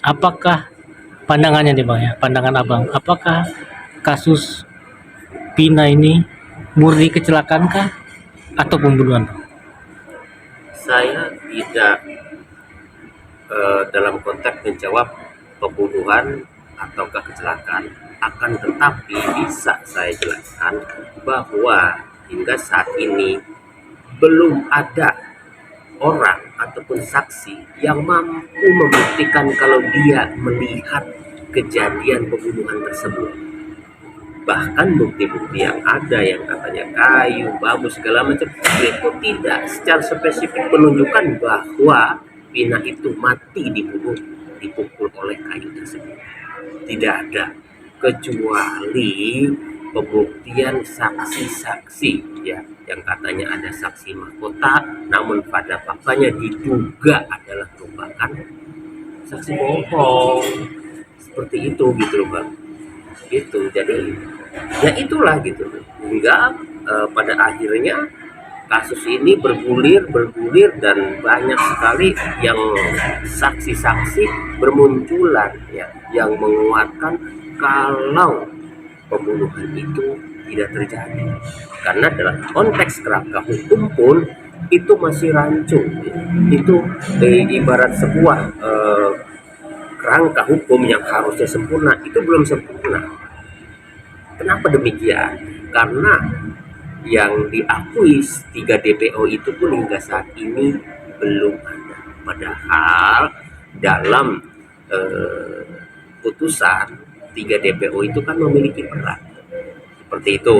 apakah pandangannya nih Bang ya, pandangan Abang, apakah kasus Vina ini murni kecelakaan kah atau pembunuhan? Saya tidak dalam konteks menjawab pembunuhan ataukah kecelakaan. Akan tetapi bisa saya jelaskan bahwa hingga saat ini belum ada orang ataupun saksi yang mampu membuktikan kalau dia melihat kejadian pembunuhan tersebut. Bahkan bukti-bukti yang ada yang katanya kayu, bambu segala macam itu tidak secara spesifik menunjukkan bahwa Vina itu mati dibunuh dipukul oleh kayu tersebut. Tidak ada, kecuali pembuktian saksi-saksi ya yang katanya ada saksi mahkota, namun pada faktanya diduga adalah merupakan saksi bohong. Seperti itu gitu loh Bang. Gitu. Jadi ya itulah gitu. Hingga pada akhirnya kasus ini bergulir dan banyak sekali yang saksi-saksi bermunculan ya yang menguatkan kalau pembunuhan itu tidak terjadi, karena dalam konteks kerangka hukum pun itu masih rancu ya. Itu ibarat sebuah kerangka hukum yang harusnya sempurna itu belum sempurna. Kenapa demikian? Karena yang diakui 3 DPO itu pun hingga saat ini belum ada. Padahal dalam putusan 3 DPO itu kan memiliki peran seperti itu,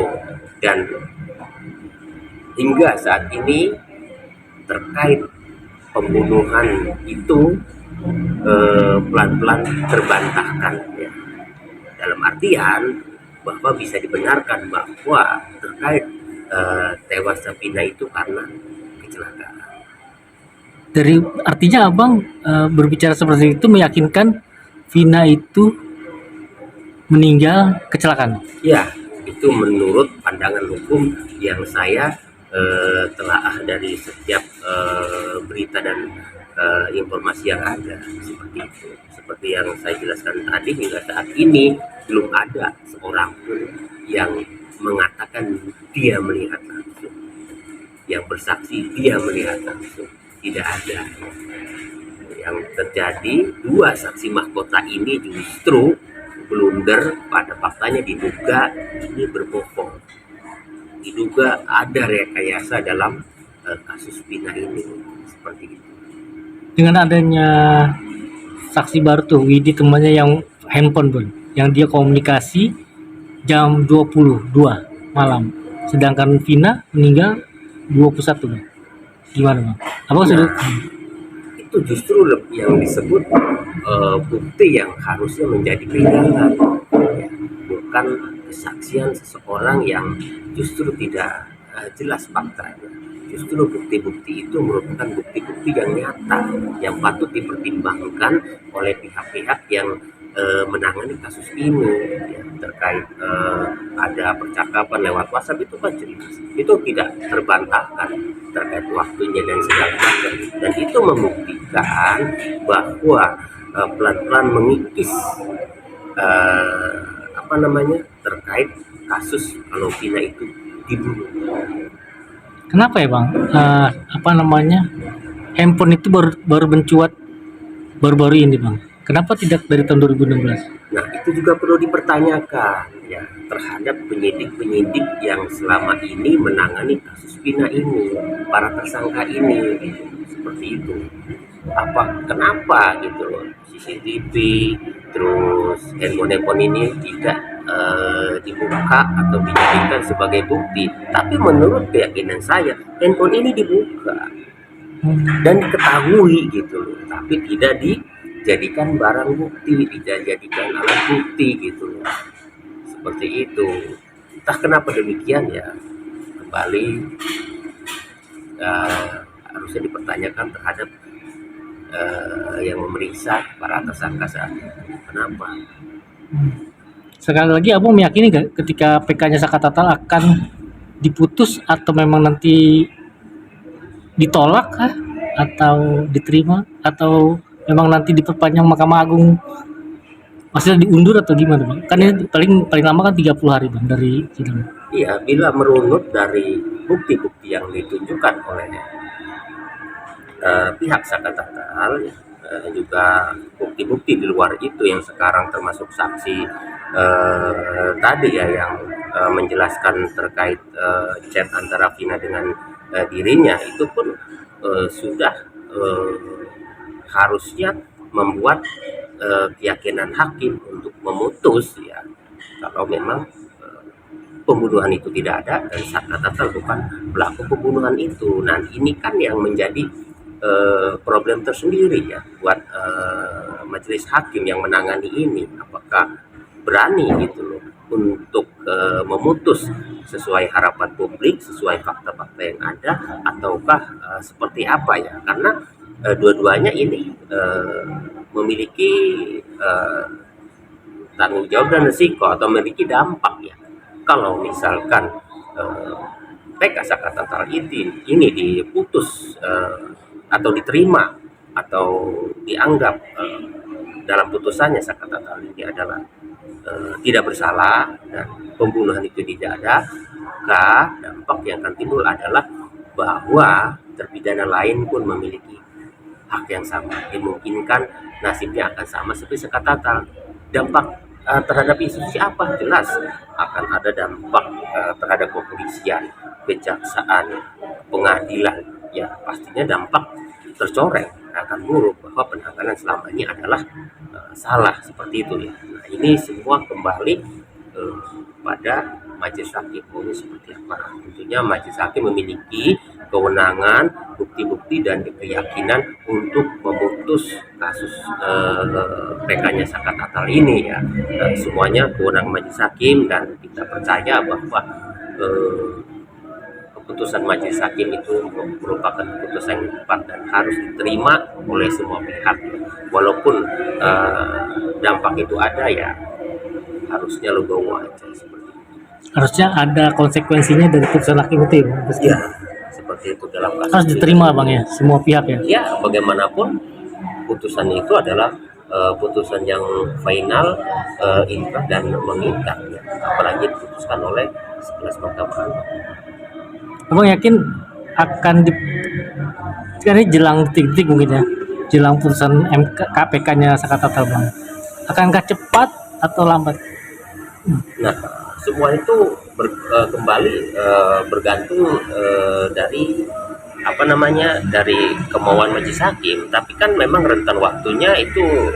dan hingga saat ini terkait pembunuhan itu pelan-pelan terbantahkan ya. Dalam artian bahwa bisa dibenarkan bahwa terkait tewasnya Vina itu karena kecelakaan. Dari artinya Abang berbicara seperti itu meyakinkan Vina itu meninggal kecelakaan. Ya, itu menurut pandangan hukum yang saya telaah dari setiap berita dan informasi yang ada seperti itu. Seperti yang saya jelaskan tadi, hingga saat ini belum ada seorang pun yang mengatakan dia melihat langsung, yang bersaksi dia melihat langsung. Tidak ada. Yang terjadi, 2 saksi mahkota ini justru blunder, pada faktanya diduga ini berbohong, diduga ada rekayasa dalam kasus Vina ini seperti itu. Dengan adanya saksi baru tuh Widi temannya yang handphone Bang, yang dia komunikasi jam 22 malam, sedangkan Vina meninggal 21 Bang. Gimana Bang? Abang sudah Itu justru yang disebut bukti yang harusnya menjadi pegangan ya, bukan kesaksian seseorang yang justru tidak jelas faktanya. Justru bukti-bukti itu merupakan bukti-bukti yang nyata yang patut dipertimbangkan oleh pihak-pihak yang menangani kasus ini ya, terkait ada percakapan lewat WhatsApp itu kan jelas, itu tidak terbantahkan terkait waktunya dan segala macam, dan itu membuktikan bahwa pelan-pelan mengikis terkait kasus kalau Vina itu dibunuh. kenapa ya Bang? Handphone itu baru mencuat baru-baru ini Bang. Kenapa tidak dari tahun 2016? Nah, itu juga perlu dipertanyakan ya terhadap penyidik-penyidik yang selama ini menangani kasus Vina ini, para tersangka ini, gitu. Seperti itu. Kenapa gitu loh, CCTV, terus handphone ini tidak dibuka atau dijadikan sebagai bukti. Tapi menurut keyakinan saya, handphone ini dibuka dan diketahui gitu loh, tapi tidak dijadikan barang bukti, tidak dijadikan alat bukti gitu loh. Seperti itu. Entah kenapa demikian ya, kembali harusnya dipertanyakan terhadap yang memeriksa para tersangka saat itu. Kenapa? Sekali lagi Abang meyakini gak ketika PK-nya Saka Tatal akan diputus atau memang nanti ditolak kah? Atau diterima atau memang nanti diperpanjang Mahkamah Agung, maksudnya diundur atau gimana bang? Kan ini paling paling lama kan 30 hari bang dari sidang. Iya, bila merunut dari bukti-bukti yang ditunjukkan oleh pihak Sakatatal, juga bukti-bukti di luar itu yang sekarang termasuk saksi tadi ya yang menjelaskan terkait chat antara Vina dengan dirinya, itu pun sudah harusnya membuat keyakinan hakim untuk memutus ya kalau memang pembunuhan itu tidak ada dan Sakatatal bukan pelaku pembunuhan itu. Nah, ini kan yang menjadi problem tersendiri ya buat majelis hakim yang menangani ini. Apakah berani gitu loh untuk memutus sesuai harapan publik, sesuai fakta-fakta yang ada, ataukah seperti apa ya? Karena dua-duanya ini memiliki tanggung jawab dan risiko atau memiliki dampak ya. Kalau misalkan PK Sakatatal ini diputus atau diterima atau dianggap dalam putusannya Sakatatal ini adalah tidak bersalah dan pembunuhan itu tidak ada, maka dampak yang akan timbul adalah bahwa terpidana lain pun memiliki hak yang sama, dimungkinkan nasibnya akan sama seperti Sakatatal. Dampak terhadap institusi apa? Jelas akan ada dampak terhadap kepolisian, kejaksaan, pengadilan. Ya pastinya dampak tercoreng, akan buruk bahwa penanganan selama ini adalah salah seperti itu ya. Nah, ini semua kembali pada majelis hakim ini seperti apa. Tentunya majelis hakim memiliki kewenangan, bukti-bukti dan keyakinan untuk memutus kasus PK-nya Sakatatal ini ya. Semuanya kewenangan majelis hakim dan kita percaya bahwa keputusan majelis hakim itu merupakan keputusan yang tepat dan harus diterima oleh semua pihak. Walaupun dampak itu ada ya harusnya legowo aja seperti itu. Harusnya ada konsekuensinya dari putusan hakim itu ya bang. Ya, seperti itu dalam kasus Harus diterima bang ya semua pihak ya. Ya, bagaimanapun putusan itu adalah putusan yang final, inkrah dan mengikat ya. Apalagi diputuskan oleh 11 Mahkamah Agung. Abang yakin akan di sekarang ini jelang detik-detik mungkin ya, jelang putusan MK KPK-nya Sakatatal bang, akankah cepat atau lambat? Nah, semua itu kembali bergantung dari apa namanya dari kemauan majelis hakim. Tapi kan memang rentan waktunya itu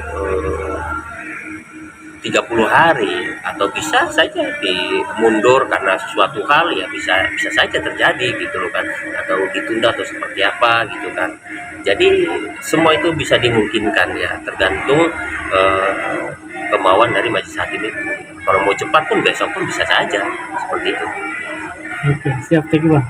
30 hari atau bisa saja dimundur karena sesuatu hal ya bisa saja terjadi gitu loh kan, atau ditunda atau seperti apa gitu kan. Jadi semua itu bisa dimungkinkan ya tergantung kemauan dari majelis hakim itu. Kalau mau cepat pun besok pun bisa saja seperti itu. Oke, siap, thank you bang.